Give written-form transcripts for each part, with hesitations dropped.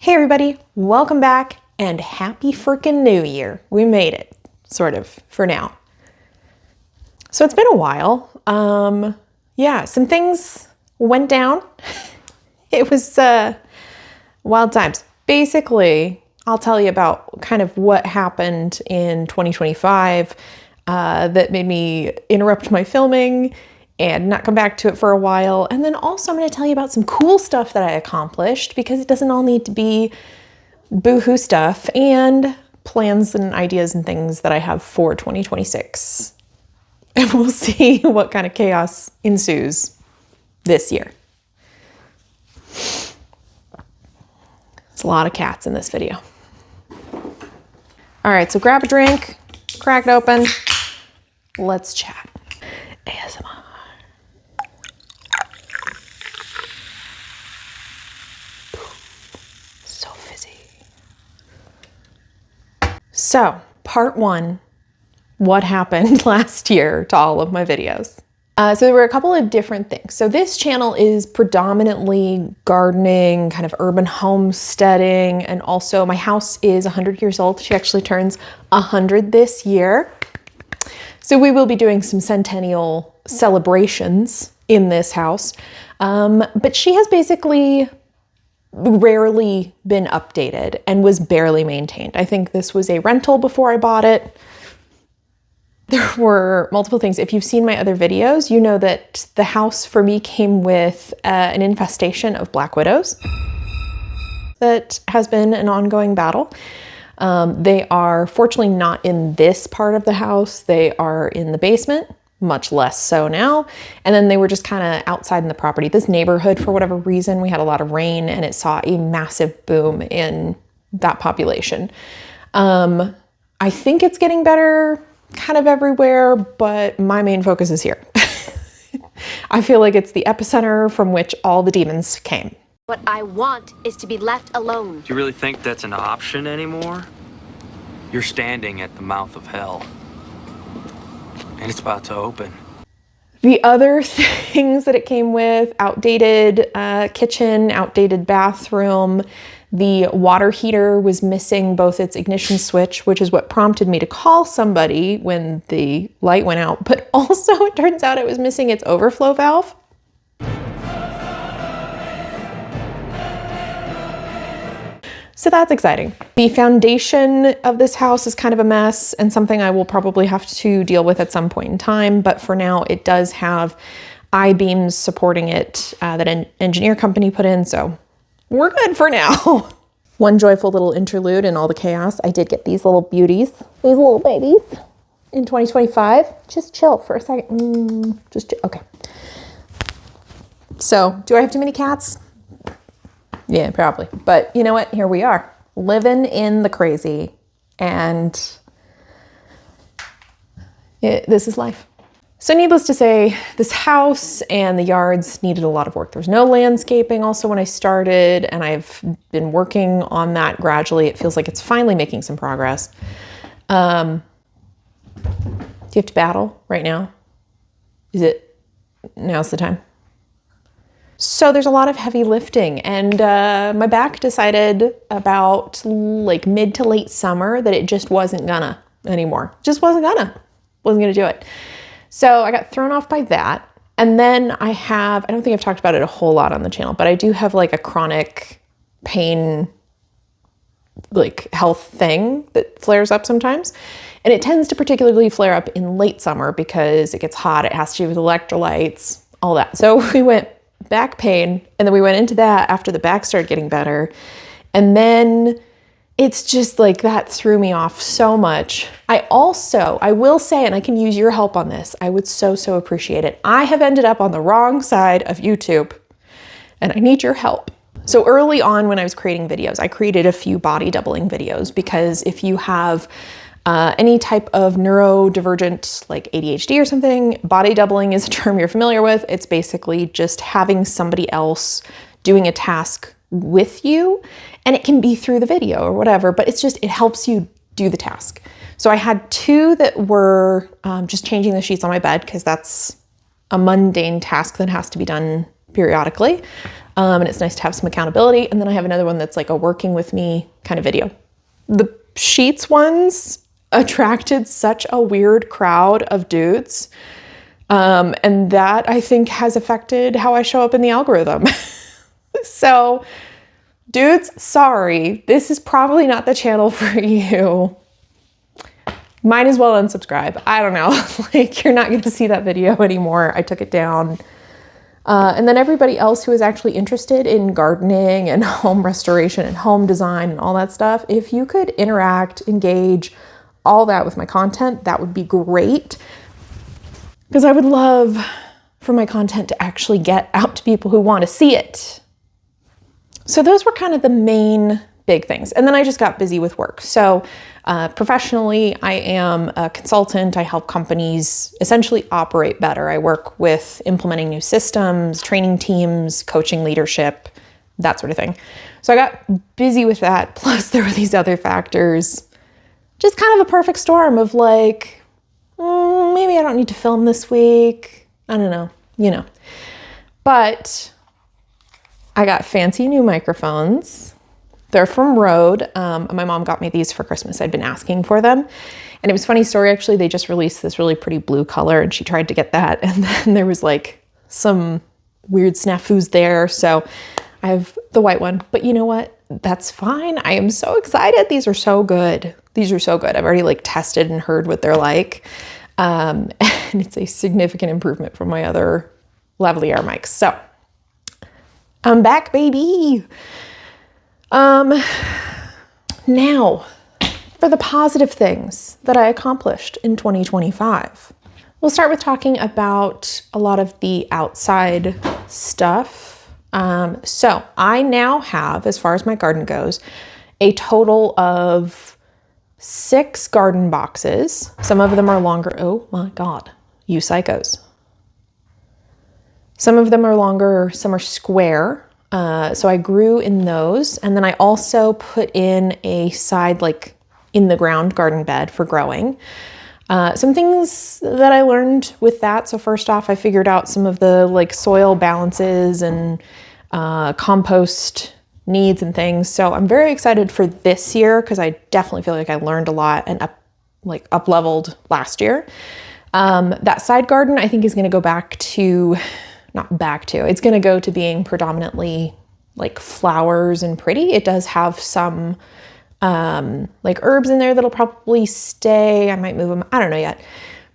Hey everybody, welcome back and happy freaking new year. We made it, sort of, for now. So it's been a while. Yeah, some things went down. It was wild times. Basically, I'll tell you about kind of what happened in 2025 that made me interrupt my filming and not come back to it for a while. And then also I'm going to tell you about some cool stuff that I accomplished, because it doesn't all need to be boohoo stuff, and plans and ideas and things that I have for 2026. And we'll see what kind of chaos ensues this year. There's a lot of cats in this video. All right, so grab a drink, crack it open. Let's chat. ASMR. So fizzy. So, part one, what happened last year to all of my videos. So there were a couple of different things. So this channel is predominantly gardening, kind of urban homesteading, and also my house is 100 years old. She actually turns 100 this year. So we will be doing some centennial celebrations in this house. But she has basically rarely been updated and was barely maintained. I think this was a rental before I bought it. There were multiple things. If you've seen my other videos, you know that the house for me came with an infestation of black widows. That has been an ongoing battle. They are fortunately not in this part of the house. They are in the basement, much less so now. And then they were just kind of outside in the property. This neighborhood, for whatever reason, we had a lot of rain and it saw a massive boom in that population. I think it's getting better kind of everywhere, but my main focus is here. I feel like it's the epicenter from which all the demons came. What I want is to be left alone. Do you really think that's an option anymore? You're standing at the mouth of hell. And it's about to open. The other things that it came with: outdated kitchen, outdated bathroom. The water heater was missing both its ignition switch, which is what prompted me to call somebody when the light went out, but also it turns out it was missing its overflow valve. So that's exciting. The foundation of this house is kind of a mess and something I will probably have to deal with at some point in time. But for now, it does have I-beams supporting it that an engineer company put in. So we're good for now. One joyful little interlude in all the chaos. I did get these little beauties, these little babies in 2025. Just chill for a second. Just chill. Okay. So do I have too many cats? Yeah, probably. But you know what? Here we are, living in the crazy, and this is life. So needless to say, this house and the yards needed a lot of work. There was no landscaping also when I started, and I've been working on that gradually. It feels like it's finally making some progress. Do you have to battle right now? Now's the time? So there's a lot of heavy lifting, and my back decided about like mid to late summer that it just wasn't gonna anymore. Wasn't gonna do it. So I got thrown off by that. And then I don't think I've talked about it a whole lot on the channel, but I do have like a chronic pain, like health thing that flares up sometimes. And it tends to particularly flare up in late summer because it gets hot. It has to do with electrolytes, all that. So we went back pain, and then we went into that after the back started getting better. And then it's just like that threw me off so much. I will say, and I can use your help on this, I would so appreciate it. I have ended up on the wrong side of YouTube, and I need your help. So early on when I was creating videos, I created a few body doubling videos, because if you have any type of neurodivergent like ADHD or something, body doubling is a term you're familiar with. It's basically just having somebody else doing a task with you, and it can be through the video or whatever, but it helps you do the task. So I had two that were just changing the sheets on my bed, because that's a mundane task that has to be done periodically. And it's nice to have some accountability. And then I have another one that's like a working with me kind of video. The sheets ones attracted such a weird crowd of dudes. And that I think has affected how I show up in the algorithm. So dudes, sorry, this is probably not the channel for you. Might as well unsubscribe. I don't know. Like, you're not going to see that video anymore. I took it down. And then everybody else who is actually interested in gardening and home restoration and home design and all that stuff, if you could interact, engage, all that with my content, that would be great. Because I would love for my content to actually get out to people who want to see it. So those were kind of the main big things. And then I just got busy with work. So professionally, I am a consultant. I help companies essentially operate better. I work with implementing new systems, training teams, coaching leadership, that sort of thing. So I got busy with that. Plus there were these other factors. Just kind of a perfect storm of like, maybe I don't need to film this week. I don't know, you know. But I got fancy new microphones. They're from Rode. My mom got me these for Christmas. I'd been asking for them. And it was a funny story, actually. They just released this really pretty blue color and she tried to get that. And then there was like some weird snafus there. So I have the white one. But you know what? That's fine. I am so excited. These are so good. These are so good. I've already like tested and heard what they're like. And it's a significant improvement from my other lavalier mics. So I'm back, baby. Now for the positive things that I accomplished in 2025. We'll start with talking about a lot of the outside stuff. So I now have, as far as my garden goes, a total of 6 garden boxes. Some of them are longer. Oh my God, you psychos. Some of them are longer, some are square. So I grew in those. And then I also put in a side, like in the ground garden bed for growing. Some things that I learned with that. So first off, I figured out some of the like soil balances and compost needs and things. So I'm very excited for this year because I definitely feel like I learned a lot and up leveled last year. That side garden I think is going to go it's going to go to being predominantly like flowers and pretty. It does have some like herbs in there that'll probably stay. I might move them. I don't know yet.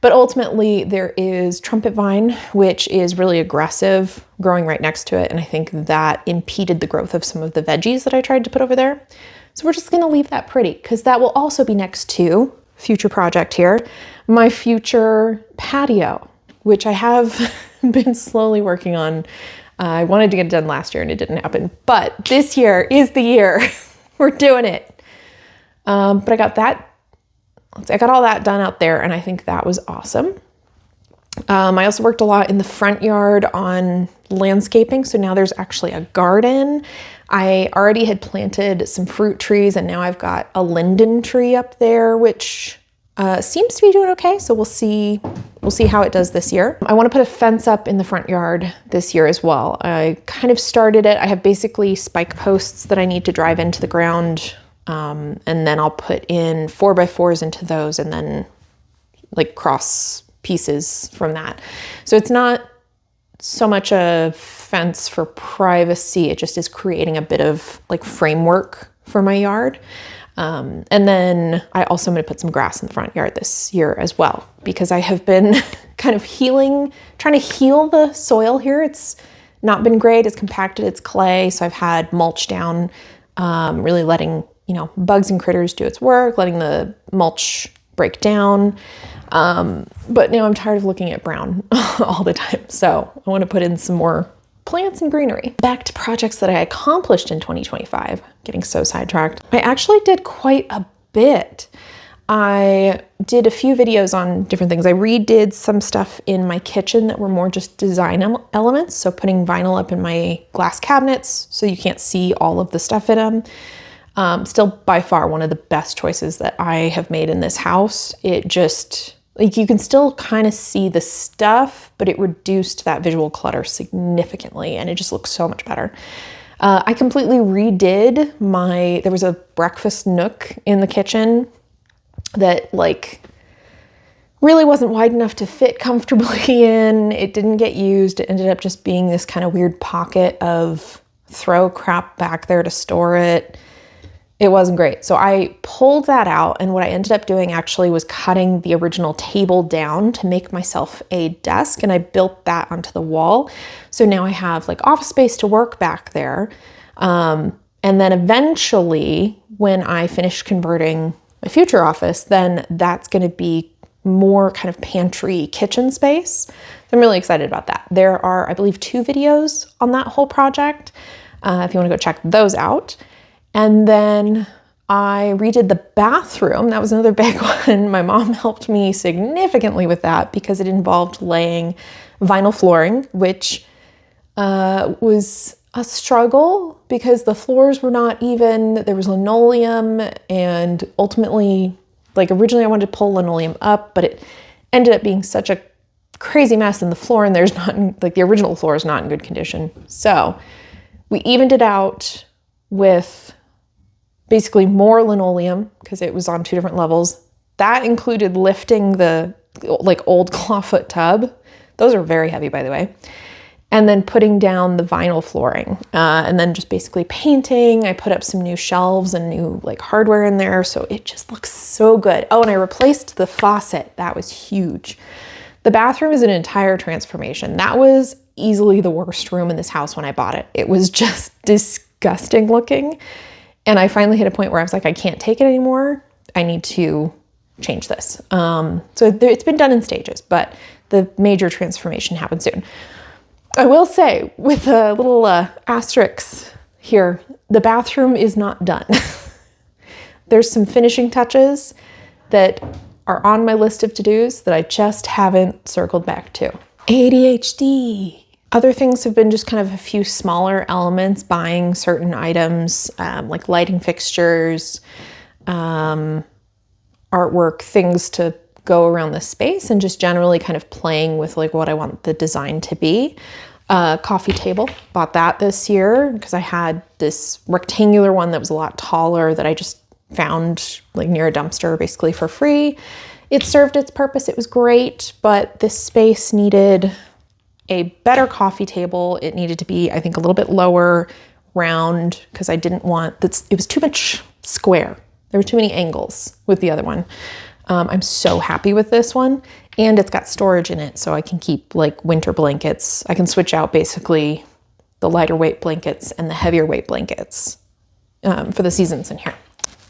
But ultimately there is trumpet vine, which is really aggressive, growing right next to it. And I think that impeded the growth of some of the veggies that I tried to put over there. So we're just going to leave that pretty because that will also be next to, future project here, my future patio, which I have been slowly working on. I wanted to get it done last year and it didn't happen, but this year is the year. We're doing it. But I got all that done out there and I think that was awesome. I also worked a lot in the front yard on landscaping. So now there's actually a garden. I already had planted some fruit trees and now I've got a linden tree up there, which seems to be doing okay. So we'll see how it does this year. I want to put a fence up in the front yard this year as well. I kind of started it. I have basically spike posts that I need to drive into the ground. And then I'll put in 4x4s into those and then like cross pieces from that. So it's not so much a fence for privacy. It just is creating a bit of like framework for my yard. And then I also am going to put some grass in the front yard this year as well, because I have been kind of trying to heal the soil here. It's not been great. It's compacted, it's clay. So I've had mulch down, really letting, bugs and critters do its work, letting the mulch break down. But now I'm tired of looking at brown all the time. So I want to put in some more plants and greenery. Back to projects that I accomplished in 2025, getting so sidetracked. I actually did quite a bit. I did a few videos on different things. I redid some stuff in my kitchen that were more just design elements. So putting vinyl up in my glass cabinets so you can't see all of the stuff in them. Still by far one of the best choices that I have made in this house. It just like you can still kind of see the stuff, but it reduced that visual clutter significantly and it just looks so much better. I completely redid there was a breakfast nook in the kitchen that like really wasn't wide enough to fit comfortably in. It didn't get used. It ended up just being this kind of weird pocket of throw crap back there to store it. It wasn't great. So I pulled that out, and what I ended up doing actually was cutting the original table down to make myself a desk, and I built that onto the wall. So now I have like office space to work back there. And then eventually when I finish converting my future office, then that's going to be more kind of pantry kitchen space. So I'm really excited about that. There are, I believe, 2 videos on that whole project. If you want to go check those out. And then I redid the bathroom. That was another big one. My mom helped me significantly with that because it involved laying vinyl flooring, which was a struggle because the floors were not even, there was linoleum, and ultimately, like originally I wanted to pull linoleum up, but it ended up being such a crazy mess in the floor, and there's not, like the original floor is not in good condition. So we evened it out with basically more linoleum because it was on 2 different levels. That included lifting the like old clawfoot tub. Those are very heavy, by the way. And then putting down the vinyl flooring, and then just basically painting. I put up some new shelves and new like hardware in there. So it just looks so good. Oh, and I replaced the faucet. That was huge. The bathroom is an entire transformation. That was easily the worst room in this house when I bought it. It was just disgusting looking. And I finally hit a point where I was like, I can't take it anymore. I need to change this. So it's been done in stages, but the major transformation happened soon. I will say, with a little asterisk here, the bathroom is not done. There's some finishing touches that are on my list of to-dos that I just haven't circled back to. ADHD. Other things have been just kind of a few smaller elements, buying certain items, like lighting fixtures, artwork, things to go around the space, and just generally kind of playing with like what I want the design to be. Coffee table, bought that this year because I had this rectangular one that was a lot taller that I just found like near a dumpster basically for free. It served its purpose. It was great, but this space needed a better coffee table. It needed to be, I think, a little bit lower, round, because I didn't want that. It was too much square. There were too many angles with the other one. I'm so happy with this one, and it's got storage in it, so I can keep like winter blankets. I can switch out basically the lighter weight blankets and the heavier weight blankets for the seasons in here.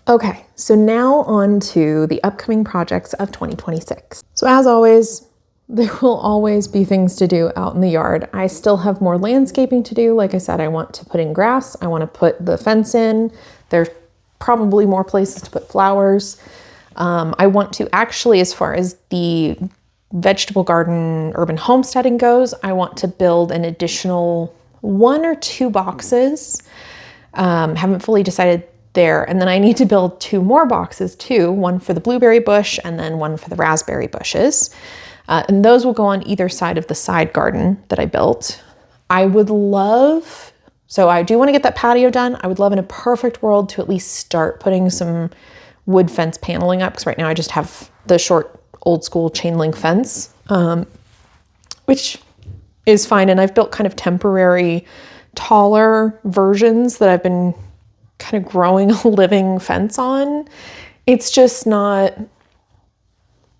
Okay, so now on to the upcoming projects of 2026. So as always, there will always be things to do out in the yard. I still have more landscaping to do. Like I said, I want to put in grass. I want to put the fence in. There's probably more places to put flowers. I want to actually, as far as the vegetable garden urban homesteading goes, I want to build an additional 1 or 2 boxes. Haven't fully decided there. And then I need to build 2 more boxes too, one for the blueberry bush and then one for the raspberry bushes. And those will go on either side of the side garden that I built. I would love, so I do want to get that patio done. I would love in a perfect world to at least start putting some wood fence paneling up, because right now I just have the short old school chain link fence, which is fine. And I've built kind of temporary taller versions that I've been kind of growing a living fence on. It's just not,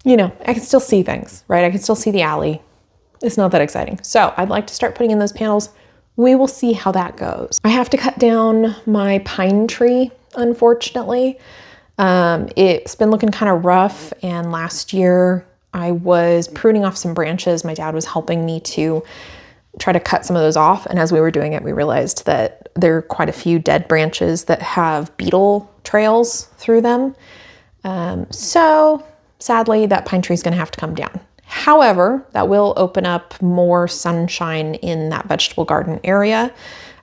you know, I can still see things, right? I can still see the alley. It's not that exciting. So I'd like to start putting in those panels. We will see how that goes. I have to cut down my pine tree, unfortunately. It's been looking kind of rough, and last year I was pruning off some branches. My dad was helping me to try to cut some of those off, and as we were doing it, we realized that there are quite a few dead branches that have beetle trails through them. So sadly, that pine tree is going to have to come down. However, that will open up more sunshine in that vegetable garden area.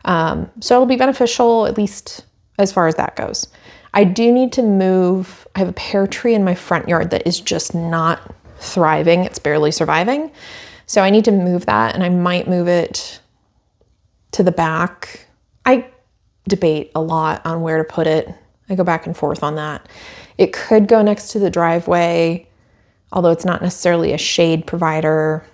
So it'll be beneficial, at least as far as that goes. I do need to move. I have a pear tree in my front yard that is just not thriving, it's barely surviving. So I need to move that, and I might move it to the back. I debate a lot on where to put it. I go back and forth on that. It could go next to the driveway, although it's not necessarily a shade provider.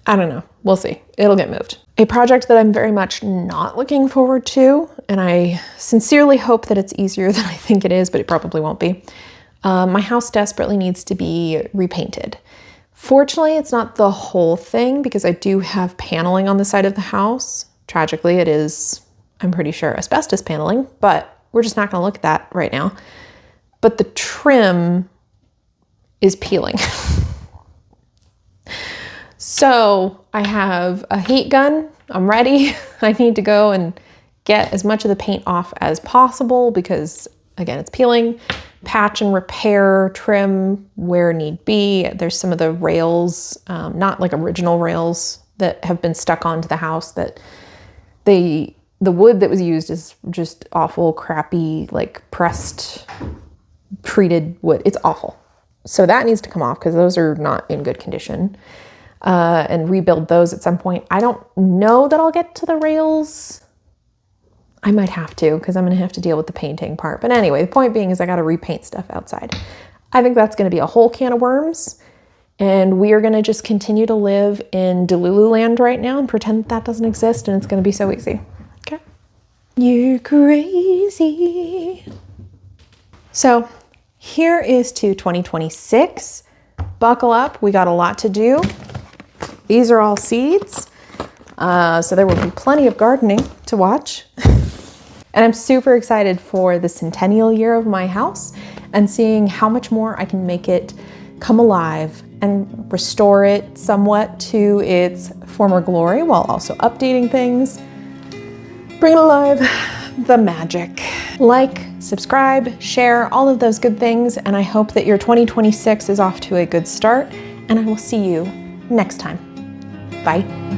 I don't know. We'll see. It'll get moved. A project that I'm very much not looking forward to, and I sincerely hope that it's easier than I think it is, but it probably won't be. My house desperately needs to be repainted. Fortunately, it's not the whole thing because I do have paneling on the side of the house. Tragically, it is, I'm pretty sure, asbestos paneling, but we're just not going to look at that right now. But the trim is peeling. So I have a heat gun. I'm ready. I need to go and get as much of the paint off as possible because, again, it's peeling. Patch and repair, trim where need be. There's some of the rails, not like original rails, that have been stuck onto the house that the wood that was used is just awful, crappy, like pressed, treated wood. It's awful. So that needs to come off because those are not in good condition. And rebuild those at some point. I don't know that I'll get to the rails. I might have to because I'm going to have to deal with the painting part. But anyway, the point being is I got to repaint stuff outside. I think that's going to be a whole can of worms. And we are going to just continue to live in Delulu land right now and pretend that doesn't exist and it's going to be so easy. Okay? You're crazy. So here is to 2026. Buckle up. We got a lot to do. These are all seeds. So there will be plenty of gardening to watch. And I'm super excited for the centennial year of my house and seeing how much more I can make it come alive and restore it somewhat to its former glory while also updating things. Bring alive the magic. Like, subscribe, share, all of those good things. And I hope that your 2026 is off to a good start. And I will see you next time. Bye.